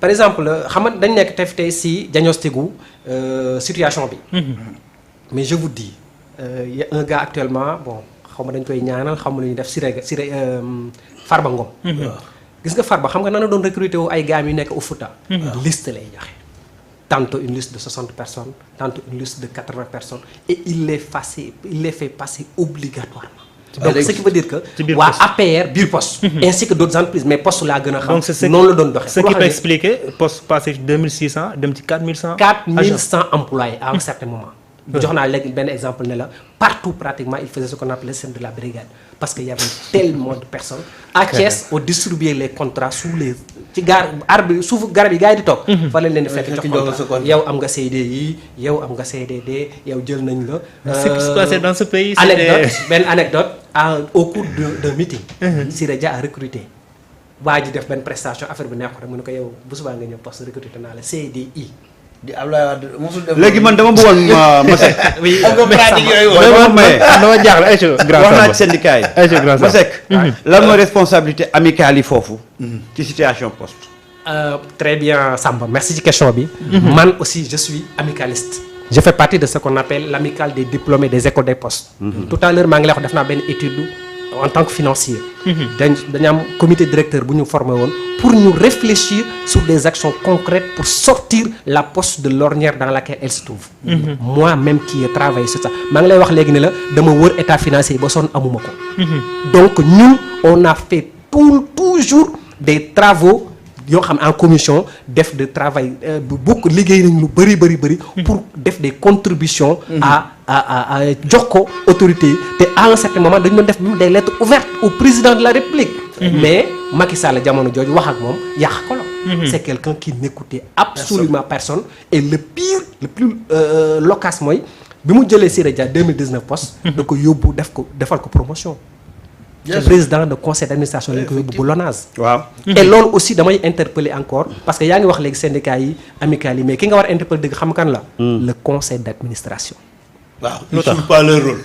par exemple xam nga dañ nekk tey si diagnostic gu situation bi. mais je vous dis y a un gars actuellement bon xaw ma dañ koy ñaanal xam lu ñuy def Siré Farba Ngom. gis nga Farba xam nga nan la doon recruter wu ay gars yu nekk au Fouta. liste lay joxe. tantôt une liste de 60 personnes tantôt une liste de 80 personnes et il les fait passer obligatoirement. donc ce qui veut dire que waa APR biir poste ainsi que d'autres entreprises mais poste laa gën a xam noonu la doon doxee ce qui peut expliquer poste passé 2600 dem ci 4100 employés à un certain moment jox naa léegi benn exemple ne la partout pratiquement il faisait ce qu'on appelait le système de la brigade parce que y avait tellement de personnes à Thiès on distribuait les contrats sous les ci arbre suufu garab yi gars yi di toog fa leen leen di fekk jox contrat yow am nga CDI yow am nga CDD yow jël nañ la ce qui se passait dans ce pays benn anecdote au cours d'un meeting Siré Dia a recruté waa ji def benn prestation affaire bi neex ko rek mu ne ko yow bu subaa nga ñëw poste recruté naa la CDI di Abdoulaye Wade mosul def léegi man dama bëggoon Masek. oui am nga pratique yooyu dama jaaxle ay wax naa ci syndicat yi Masek lan mooy responsabilité amicale yi foofu ci situation poste. Très bien Samba merci ci question bi man aussi je suis amicaliste je fais partie de ce qu'on appelle l'amicale des diplômés des écoles des postes tout à l'heure maa ngi lay wax def naa benn étude en tant que financier dañu am comité directeur bu ñu formé woon pour ñu réfléchir sur des actions concrètes pour sortir la poste de l'ornière dans laquelle elle se trouve moi-même qui ai travaillé sur ça maa ngi lay wax léegi ne la dama wër état financier ba sonn amuma ko donc ñun on a fait toujours des travaux yoo xam en commission def de travail beaucoup liggéey nañ lu bëri pour def des contributions à jox ko autorité yi te à un certain moment dañu doon def des lettres ouvertes au président de la République mais Macky Sall jamono jooju wax ak moom yàq ko la c'est quelqu'un qui n'écoutait absolument personne et le pire le plus loquace mooy bi mu jëlee Siré Dia 2019 poste da ko yóbbu defal ko promotion le président de conseil d'administration lañ ko yóbbu bu LONASE. waaw et loolu aussi damay interpeller encore parce que yaa ngi wax léegi syndicats yi amicales yi mais ki nga war a interpeller dëgg xam kan la. le conseil d'administration. waaw ils jouent pas leur rôle.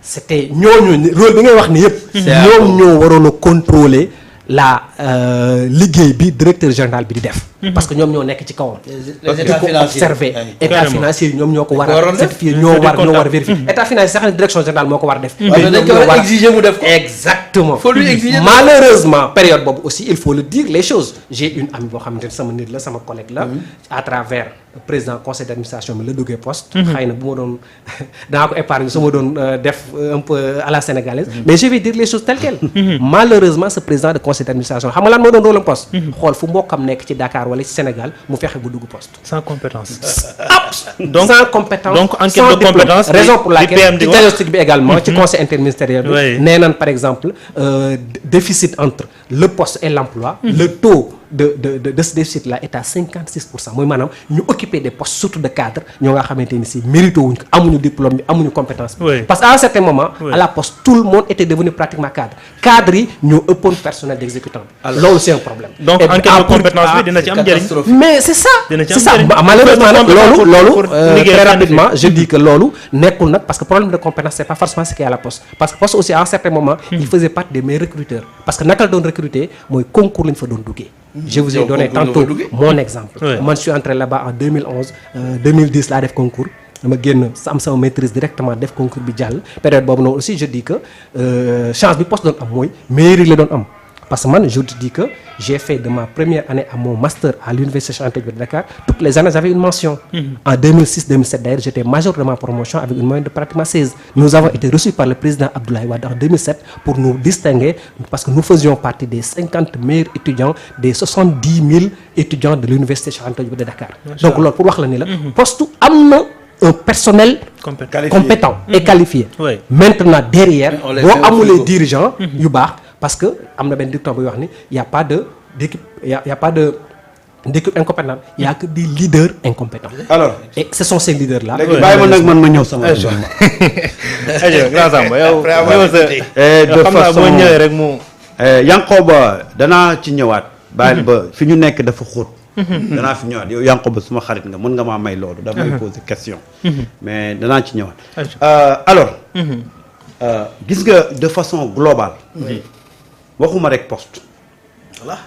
c'était ñooñu rôle bi ngay wax ni yëpp. ñoom ñoo waroon a contrôler la liggéey bi directeur général bi di def. parce que ñoom ñoo nekk ci kawam. les états financiers observer état financier ñoom ñoo ko war a certifier ñoo war a vérifier état financier sax direction générale moo ko war a def. dañ ko war a exiger mu def ko. exactement faut lui exiger malheureusement période boobu aussi il faut le dire les choses j'ai une amie boo xamante ne sama nit la sama collègue la à travers président conseil d'administration bi la duggee poste xëy na bu ma doon danaa ko épargne su ma doon def un peu à la sénégalaise mais je vais dire les choses telles quelles malheureusement ce président de conseil d'administration xam nga lan moo doon rôle poste xool fu mbokkam nekk ci Dakar wala ci Sénégal mu fexe bu dugg poste sans compétence sans compétence donc enquête de compétence raison pour laquelle ci diagnostic bi également ci conseil interministériel bi nee nan par exemple déficit entre le poste et l'emploi le taux de ce déficit là est à 56% mooy maanaam ñu occuper des postes surtout de cadre ñoo nga xamante ni si mérito wuñ ko amuñu diplôme bi amuñu compétence bi parce que à un certain moment à la poste tout le monde était devenu pratiquement cadre yi ñoo ëppoon personnel d'exécutant bi loolu c'est un problème donc enquête de compétence bi dina ci am njëriñ mais c'est ça malheureusement nag loolu très rapidement je dis que loolu nekkul nag parce que problème de compétence c'est pas forcément ce qu'il y a à la poste parce que poste aussi à un certain moment il faisait partie des meilleurs recruteurs parce que naka la doon recruter mooy concours lañ fa doon duggee je vous ai donné tantôt mon exemple man je suis entré là-bas en 2011 2010 laa def concours dama génn am sama maîtrise directement def concours bi jàll période boobu noonu aussi je dis que chance bi poste doon am mooy mairie la doon am parce que man je te dis que j'ai fait de ma première année à mon master à l'université Cheikh Anta Diop de Dakar toutes les années j'avais une mention en 2006-2007 d'ailleurs j'étais major de ma promotion avec une moyenne de pratiquement 16 nous avons été reçus par le président Abdoulaye Wade en 2007 pour nous distinguer parce que nous faisions partie des 50 meilleurs étudiants des 70 000 étudiants de l'université Cheikh Anta Diop de Dakar donc loolu pour wax la ni la poste am na un personnel compétent et qualifié maintenant derrière boo amulee dirigeants yu baax parce que am na benn dicton buy wax ni y a pas d'équipe y a pas d'équipe incompétente il y a que des leaders incompétents. alors et ce sont ces leaders là. léegi bàyyi ma nag man ma ñëw sama. grand Samba yow. de façon boo ñëwee rek mu. Yankoba danaa ci ñëwaat. bàyyi ba fi ñu nekk dafa xóot. danaa fi ñëwaat yow Yankoba suma xarit nga mën nga maa may loolu. damay poser question. mais danaa ci ñëwaat. alors. gis nga de façon globale. waxuma rek poste. voilà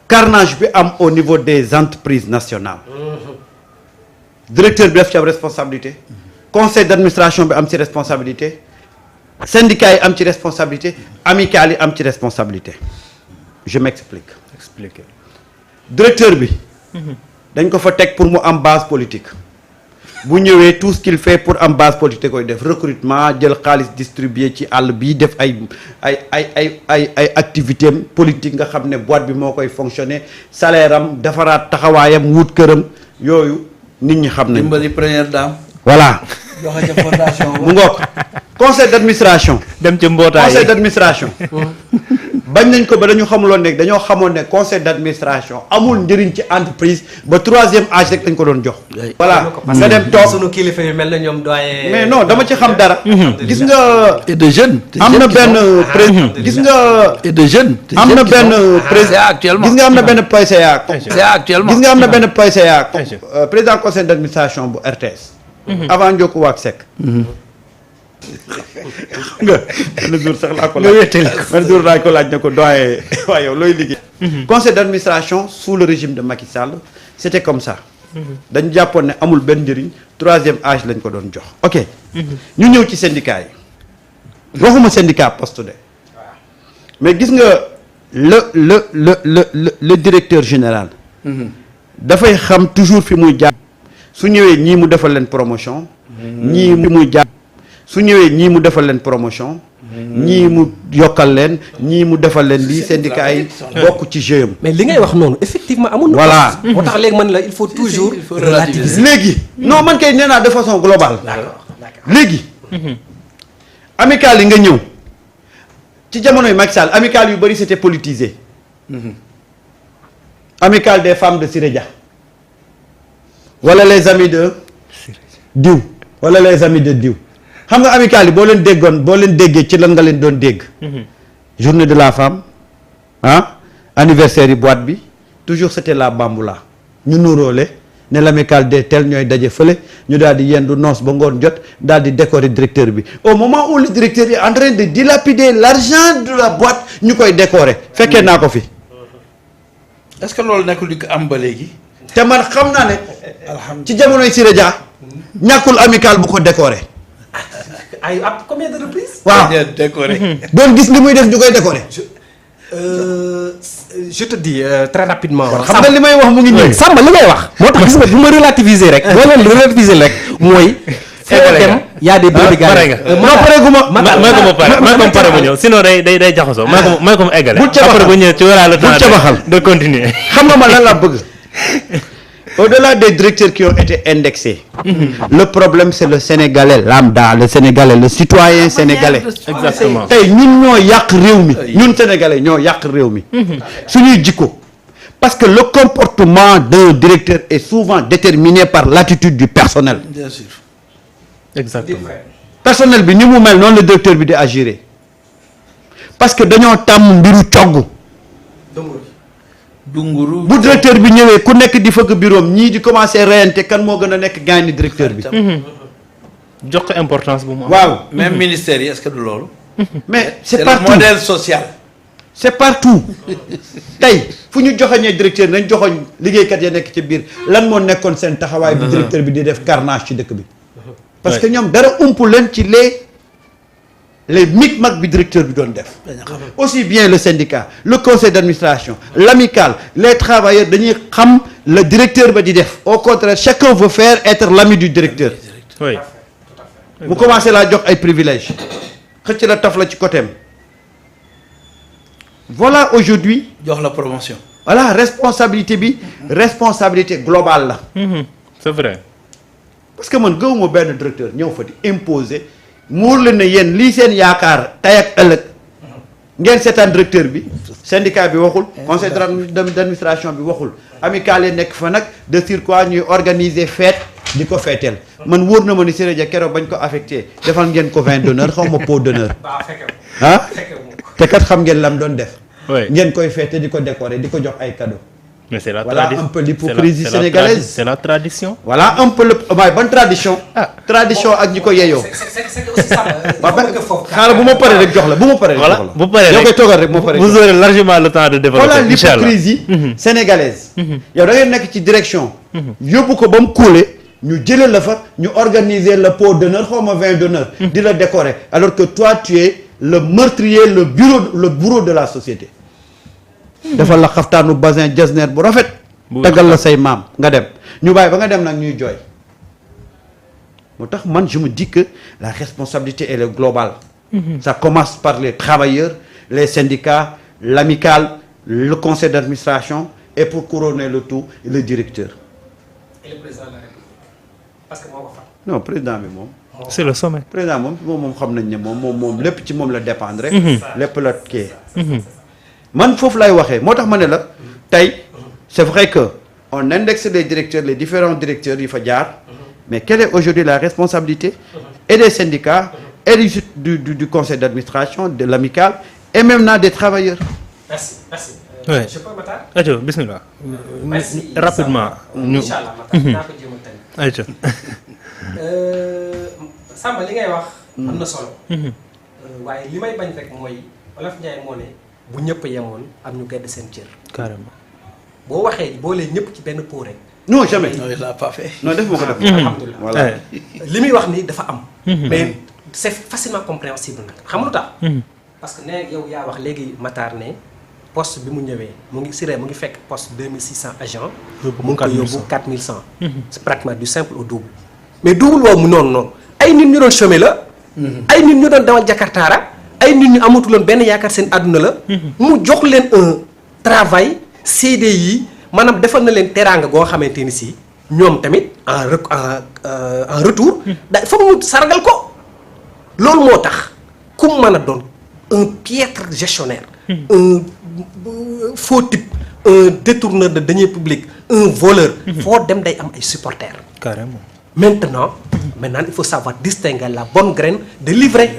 carnage bi am au niveau des entreprises nationales directeur bi daf ci am responsabilité conseil d'administration bi am ci responsabilité syndicats yi am ci responsabilité amicales yi am ci responsabilité je m'explique. Expliquez. directeur bi dañ ko fa teg pour mu am base politique bu ñëwee tout ce qu'il fait pour am base politique koy def recrutement jël xaalis distribuer ci àll bi def ay activité am politique nga xam ne boîte bi moo koy fonctionner salaire am defaraat taxawaayam wut këram yooyu nit ñi xam nañ dimbali première dame. voilà joxe ca fondation mu ngoog conseil d'administration dem ci mbootaay conseil d'administration bañ nañ ko ba dañu xamuloon ne dañoo xamoon ne conseil d'administration amul njëriñ ci entreprise ba 3e âge rek dañ ko doon jox. voilà nga dem toog sunu kilifa yu mel na ñoom doyen. mais non dama ci xam dara. gis nga. et de jeunes. am na benn président gis nga. et de jeunes. am na benn président actuellement gis nga am na benn PCA. c'est actuellement gis nga am na benn PCA. président conseil d'administration bu RTS. avant Ndioko Wack Seck. nga benn jour sax laa ko laaj benn jour laa ko laaj ne ko doyen waaye yow looy liggéey. conseil d'administration sous le régime de Macky Sall c'était comme ça. dañu jàppoon ne amul benn njëriñ 3e âge lañ ko doon jox. ok ñu ñëw ci syndicat yi waxuma syndicat poste de mais gis nga le directeur général. dafay xam toujours fi muy jaar. su ñëwee ñii mu defal leen promotion. ñii fi muy jaar. su ñëwee ñii mu defal leen promotion. ñii mu yokkal leen ñii mu defal leen lii syndicat yi bokk ci jeu am. mais li ngay wax noonu effectivement amul na. voilà moo tax léegi man la il faut toujours. relativiser léegi. non man kay nee naa de façon globale. léegi. amicale yi nga ñëw ci jamonoy Macky Sall amicale yu bari c'était politisé. amicale des femmes de Siré Dia. wala les amis de diw wala les amis de diw. xam nga amicale yi boo leen déggee ci lan nga leen doon dégg. journée de la femme ah anniversaire yi boîte bi toujours c'était la bamboula ñu nuróole ne l'amicale des tel ñooy daje fële ñu daal di yendu noos ba ngoon jot daal di décorer directeur bi au moment où le directeur est en train de dilapider l'argent de la boîte ñu koy décorer fekkee naa ko fi. est-ce que loolu nekkul di ko am ba léegi. te man xam naa ne ci jamonoy Siré Dia ñàkkul amicale bu ko décorer. ay à combien de reprises. waaw décoré. doon gis li muy def ñu koy décorer. je te dis très rapidement. xam nga li may wax mu ngi ñëw. Samba li ngay wax. moo tax gis nga bu ma relativiser rek. boo leen relativiser rek mooy. foo dem y a des brebis galeuses. non pare gu ma. may ko pare mu ñëw sinon day jaxasoo. may ko mu eggale. bul cabaxal après bu ñëwee ci wala le temps de continuer. xam nga ma lan laa bëgg. au-delà des directeurs qui ont été indexés. Le problème c'est le Sénégalais lambda, le Sénégalais, le citoyen sénégalais. Exactement. tey ñun ñoo yàq réew mi ñun Sénégalais ñoo yàq réew mi. suñuy jikko parce que le comportement d'un directeur est souvent déterminé par l'attitude du personnel. bien sûr. Exactement. personnel bi ni mu mel noonu le directeur bi di agir parce que dañoo tàmm mbiru cogg. dunguru. bu directeur bi ñëwee ku nekk di fëgg bureau am ñii di commencer reyante kan moo gën a nekk gaañ ni directeur bi. jox ko importance bu mu am. waaw même ministère yi est-ce que du loolu. mais c'est c'est le partout modèle social. c'est partout tey fu ñu joxoñee directeur nañ joxoñ liggéeykat ya nekk ci biir lan moo nekkoon seen taxawaay bi directeur bi di def carnage ci dëkk bi. parce que ñoom dara umpu leen ci les micmacs bi directeur bi doon def. aussi bien le syndicat le conseil d'administration l'amicale les travailleurs dañuy xam le directeur ba di def au contraire chacun veut faire être l'ami du directeur. oui. mu commencé laa jox ay privilèges xëcc la taf la ci côté am voilà aujourd'hui jox la promotion. voilà responsabilité bi responsabilité globale la. c'est vrai. parce que man gëwuma benn directeur ñëw fa di imposer muur leen ne yéen lii seen yaakaar tey ak ëllëg ngeen seetaan directeur bi syndicat bi waxul conseil d'administration bi waxul amicale yi nekk fa nag de surcroît ñuy organiser fête di ko feeteel man wóor na ma ni Siré Dia keroog bañ ko affecté defal ngeen ko vin d'honneur xaw ma pot d'honneur ah te kat xam ngeen lam doon def oui ngeen koy feete di ko décorer di ko jox ay cadeaux mais c'est la Voilà tradition. un peu l'hypocrisie sénégalaise. C'est la tradition. Voilà un peu le waaye ban tradition. tradition ak ñi ko yeyoo. c'est aussi ça. xaaral bu ma paree rek jox la bu ma paree rek jox la. Voilà bu paree yow rek koy toogal rek moo paree. vous aurez largement le temps de développer. voilà incha allah l'hypocrisie sénégalaise. yow da ngay nekk ci direction. yóbbu ko ba mu kuule ñu jëlee la fa ñu organiser le pot d'honneur xaw ma vin d'honneur. di la décorer alors que toi tu es le meurtrier le bourreau de la société. defal la xaftaanu basin jasner bu rafet. taggal la say maam nga dem ñu bàyyi ba nga dem nag ñuy jooy. moo tax man je me dis que la responsabilité elle est globale. Ça commence par les travailleurs les syndicats l'amicale le conseil d'administration et pour couronner le tout le directeur. Et le président de la République parce que moo ko fal. non président bi moom. c'est le sommet. président moom xam nañ ne moom lépp ci moom la dépendre rek. lépp la kii. man foofu lay waxee moo tax ma ne la tey c'est vrai que on indexe les directeurs les différents directeurs yi fa jaar mais quelle est aujourd'hui la responsabilité et des syndicats et du conseil d'administration de l'amicale et maintenant des travailleurs. merci. Ouais. je peux Matar. Aïcha bismillah. merci rapidement ñu incha allah Matar naa ko jéem a tënk. Aïcha. Samba li ngay wax. am na solo. waaye li may bañ rek mooy Wolof Njaay moo ne bu ñëpp yemoon am ñu gedd seen cër. carrément. boo waxee boolee ñëpp ci benn pot rek. non jamais non il l'a pas fait. non def ma ko def. alhamdulilah voilà. li muy wax ni dafa am. mais c'est facilement compréhensible nag xam nga lu tax. parce que ne yow yaa wax léegi Matar ne poste bi mu ñëwee mu ngi Siré mu ngi fekk poste 2600 agents. mu ngi ko yóbbu 4100. c'est pratiquement du simple au double. mais double woowu mu noonu ay nit ñu doon chômer la. ay nit ñu doon dawal jakartaara ay nit ñu amatuloon benn yaakaar seen àdduna la. mu jox leen un travail CDI maanaam defal na leen teraanga goo xamante ni si ñoom tamit en retour. da foog mu sargal ko. loolu moo tax ku mu mën a doon un piètre gestionnaire. un faux type un détourneur de deniers publics un voleur. foo dem day am ay supporters. carrément. maintenant il faut savoir distinguer la bonne graine de l'ivraie.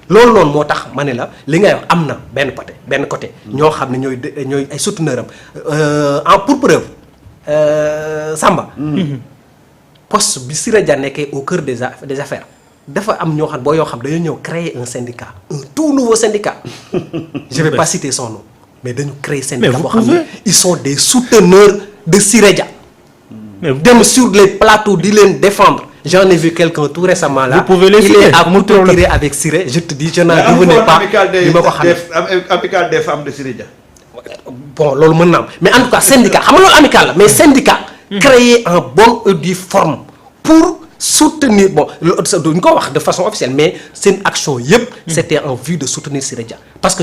loolu noonu moo tax ma ne la li ngay wax am na benn côté ñoo xam ne ñooy ay souteneurs am pour preuve Samba. poste bi Siré Dia nekkee au cœur des affaires dafa am ñoo xam yoo xam dañoo ñëw créer un syndicat un tout nouveau syndicat. je vais pas citer son nom mais dañu créer syndicat boo xam ne ils sont des souteneurs de Siré Dia. dem sur les plateaux di leen défendre. J'en ai vu quelqu'un tout récemment là. Vous pouvez les il est à tirer avec Siré. Je te dis, je n'en revenais pas. Amical des femmes de Siré Dia. Bon, loolu mën na am mais en tout cas syndicat xam nga loolu amical la mais syndicat. créé en bonne et due forme pour soutenir bon duñ ko wax de façon officielle mais seen action yëpp. c'était en vue de soutenir Siré Dia parce que